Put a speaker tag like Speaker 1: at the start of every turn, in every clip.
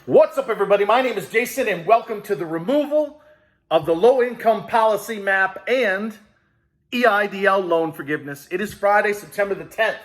Speaker 1: What's up, everybody? My name is Jason, and welcome to the removal of the low-income policy map and Eidl loan forgiveness. It is Friday, September the 10th,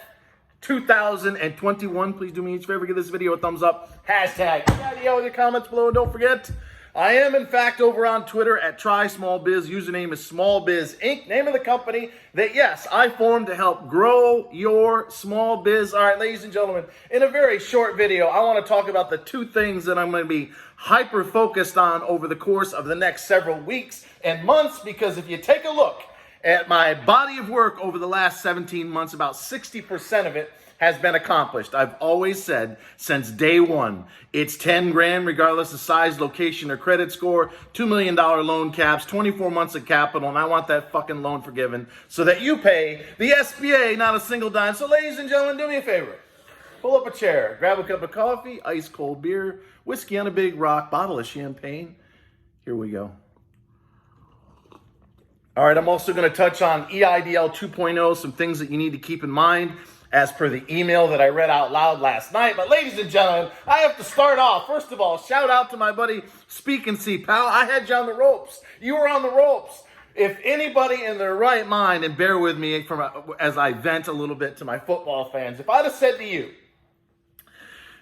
Speaker 1: 2021. Please do me each favor, give this video a thumbs up. Hashtag Eidl in the comments below. And don't forget, I am, in fact, over on Twitter at TrySmallBiz. Username is SmallBiz Inc. Name of the company that, yes, I formed to help grow your small biz. All right, ladies and gentlemen, in a very short video, I want to talk about the two things that I'm going to be hyper-focused on over the course of the next several weeks and months, because if you take a look at my body of work over the last 17 months, about 60% of it has been accomplished. I've always said since day one, it's 10 grand regardless of size, location, or credit score, $2 million loan caps, 24 months of capital, and I want that fucking loan forgiven so that you pay the SBA not a single dime. So ladies and gentlemen, do me a favor. Pull up a chair, grab a cup of coffee, ice cold beer, whiskey on a big rock, bottle of champagne. Here we go. All right, I'm also going to touch on Eidl 2.0, some things that you need to keep in mind as per the email that I read out loud last night. But ladies and gentlemen, I have to start off. First of all, shout out to my buddy Speak and See, pal. I had you on the ropes. You were on the ropes. If anybody in their right mind, and bear with me as I vent a little bit to my football fans, if I'd have said to you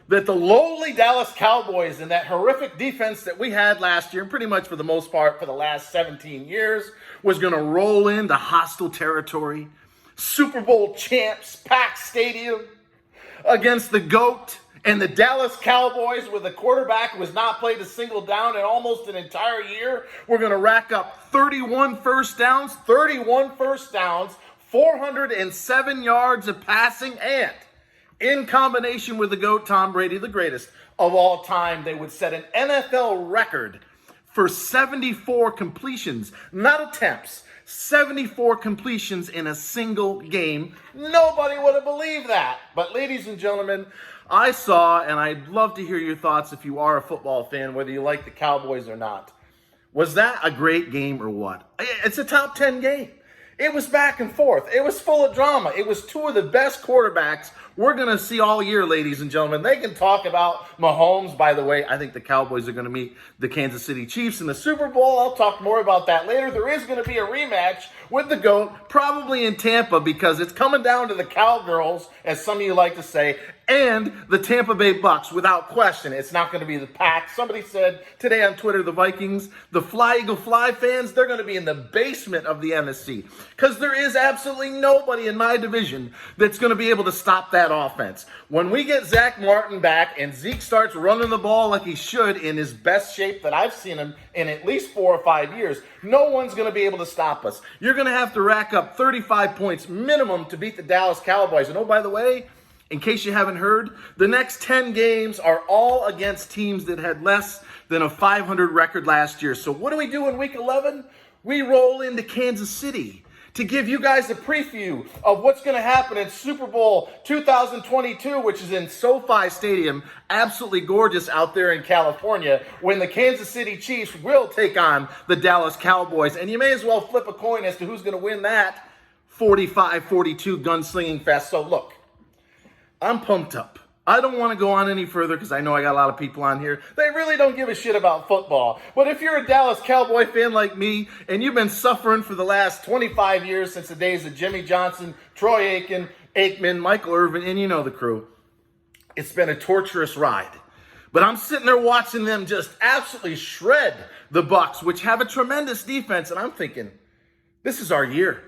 Speaker 1: that the lowly Dallas Cowboys and that horrific defense that we had last year, and pretty much for the most part for the last 17 years, was going to roll into hostile territory, Super Bowl champs, packed stadium, against the GOAT and the Dallas Cowboys with a quarterback who has not played a single down in almost an entire year. We're going to rack up 31 first downs, 407 yards of passing, and in combination with the GOAT, Tom Brady, the greatest of all time, they would set an NFL record for 74 completions, not attempts, 74 completions in a single game. Nobody would have believed that. But ladies and gentlemen, I saw, and I'd love to hear your thoughts if you are a football fan, whether you like the Cowboys or not. Was that a great game or what? It's a top 10 game. It was back and forth. It was full of drama. It was two of the best quarterbacks we're going to see all year, ladies and gentlemen. They can talk about Mahomes. By the way, I think the Cowboys are going to meet the Kansas City Chiefs in the Super Bowl. I'll talk more about that later. There is going to be a rematch with the GOAT, probably in Tampa, because it's coming down to the Cowgirls, as some of you like to say, and the Tampa Bay Bucks, without question. It's not going to be the Pack. Somebody said today on Twitter, the Vikings, the Fly Eagle Fly fans, they're going to be in the basement of the NFC, because there is absolutely nobody in my division that's going to be able to stop that offense. When we get Zach Martin back and Zeke starts running the ball like he should in his best shape that I've seen him in at least 4 or 5 years, no one's going to be able to stop us. You're going to have to rack up 35 points minimum to beat the Dallas Cowboys. And oh, by the way, in case you haven't heard, the next 10 games are all against teams that had less than a 500 record last year. So what do we do in Week 11? We roll into Kansas City to give you guys a preview of what's going to happen in Super Bowl 2022, which is in SoFi Stadium, absolutely gorgeous out there in California, when the Kansas City Chiefs will take on the Dallas Cowboys. And you may as well flip a coin as to who's going to win that 45-42 gunslinging fest. So look, I'm pumped up. I don't want to go on any further because I know I got a lot of people on here. They really don't give a shit about football. But if you're a Dallas Cowboy fan like me and you've been suffering for the last 25 years since the days of Jimmy Johnson, Troy Aikman, Michael Irvin, and you know the crew, it's been a torturous ride. But I'm sitting there watching them just absolutely shred the Bucs, which have a tremendous defense, and I'm thinking, this is our year.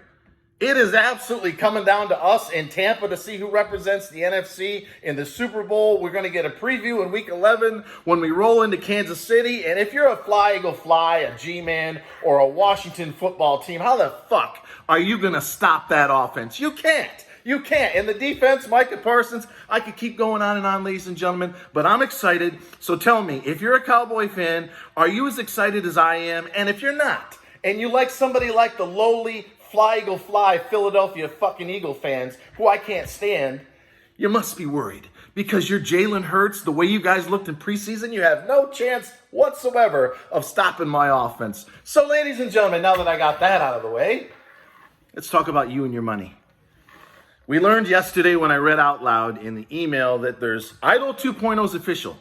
Speaker 1: It is absolutely coming down to us in Tampa to see who represents the NFC in the Super Bowl. We're going to get a preview in Week 11 when we roll into Kansas City. And if you're a Fly Eagle Fly, a G-Man, or a Washington football team, how the fuck are you going to stop that offense? You can't. You can't. And the defense, Micah Parsons, I could keep going on and on, ladies and gentlemen, but I'm excited. So tell me, if you're a Cowboy fan, are you as excited as I am? And if you're not, and you like somebody like the lowly Fly Eagle Fly Philadelphia fucking Eagle fans, who I can't stand, you must be worried. Because you're Jalen Hurts, the way you guys looked in preseason, you have no chance whatsoever of stopping my offense. So ladies and gentlemen, now that I got that out of the way, let's talk about you and your money. We learned yesterday when I read out loud in the email that there's Eidl 2.0's official.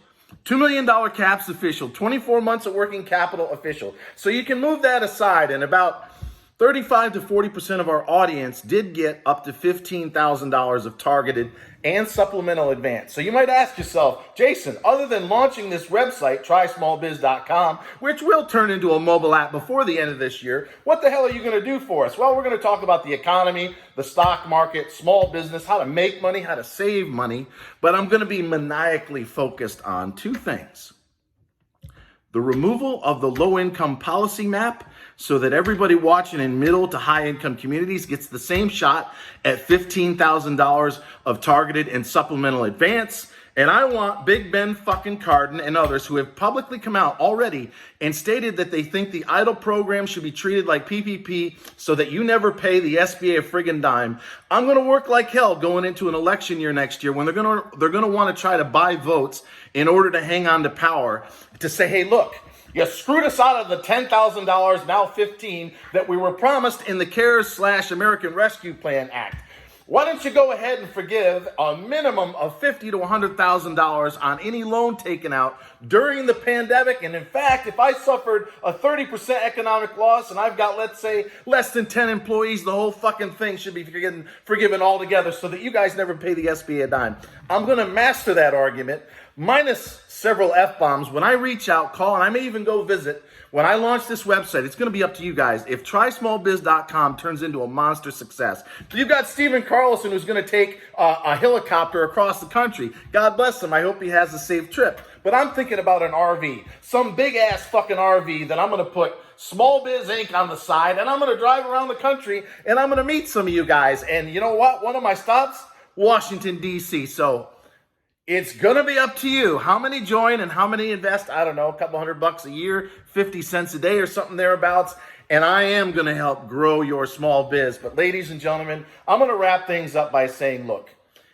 Speaker 1: $2 million caps official, 24 months of working capital official. So you can move that aside, and about 35 to 40% of our audience did get up to $15,000 of targeted and supplemental advance. So you might ask yourself, Jason, other than launching this website, trysmallbiz.com, which will turn into a mobile app before the end of this year, what the hell are you going to do for us? Well, we're going to talk about the economy, the stock market, small business, how to make money, how to save money, but I'm going to be maniacally focused on two things. The removal of the low-income policy map so that everybody watching in middle to high-income communities gets the same shot at $15,000 of targeted and supplemental advance. And I want Big Ben fucking Cardin and others who have publicly come out already and stated that they think the Eidl program should be treated like PPP so that you never pay the SBA a friggin' dime. I'm going to work like hell going into an election year next year when they're going to want to try to buy votes in order to hang on to power to say, hey, look, you screwed us out of the $10,000, now $15,000 that we were promised in the CARES/American Rescue Plan Act. Why don't you go ahead and forgive a minimum of $50,000 to $100,000 on any loan taken out during the pandemic? And in fact, if I suffered a 30% economic loss and I've got, let's say, less than 10 employees, the whole fucking thing should be forgiven altogether so that you guys never pay the SBA a dime. I'm going to master that argument, minus several F-bombs. When I reach out, call, and I may even go visit. When I launch this website, it's going to be up to you guys. If trysmallbiz.com turns into a monster success, you've got Stephen Carlson who's going to take a helicopter across the country. God bless him. I hope he has a safe trip. But I'm thinking about an RV, some big ass fucking RV that I'm going to put Small Biz Inc. on the side, and I'm going to drive around the country, and I'm going to meet some of you guys. And you know what? One of my stops, Washington, D.C. So it's going to be up to you. How many join and how many invest? I don't know, a couple $100 a year, 50 cents a day or something thereabouts. And I am going to help grow your small biz. But ladies and gentlemen, I'm going to wrap things up by saying, look,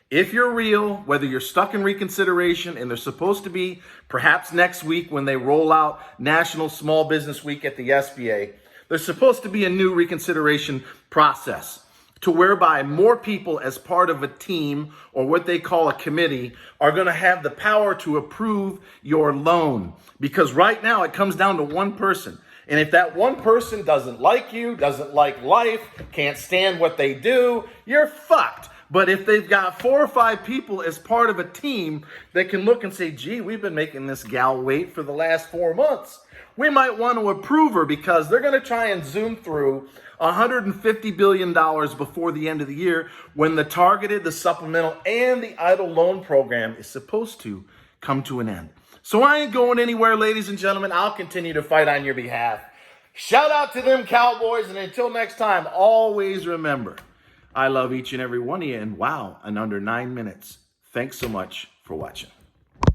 Speaker 1: if you're real, whether you're stuck in reconsideration, and they're supposed to be perhaps next week when they roll out National Small Business Week at the SBA, there's supposed to be a new reconsideration process to whereby more people as part of a team or what they call a committee are going to have the power to approve your loan. Because right now it comes down to one person. And if that one person doesn't like you, doesn't like life, can't stand what they do, you're fucked. But if they've got 4 or 5 people as part of a team that can look and say, gee, we've been making this gal wait for the last 4 months, we might want to approve her because they're going to try and zoom through $150 billion before the end of the year when the targeted, the supplemental, and the Eidl loan program is supposed to come to an end. So I ain't going anywhere, ladies and gentlemen. I'll continue to fight on your behalf. Shout out to them Cowboys, and until next time, always remember, I love each and every one of you, and wow, in under 9 minutes. Thanks so much for watching.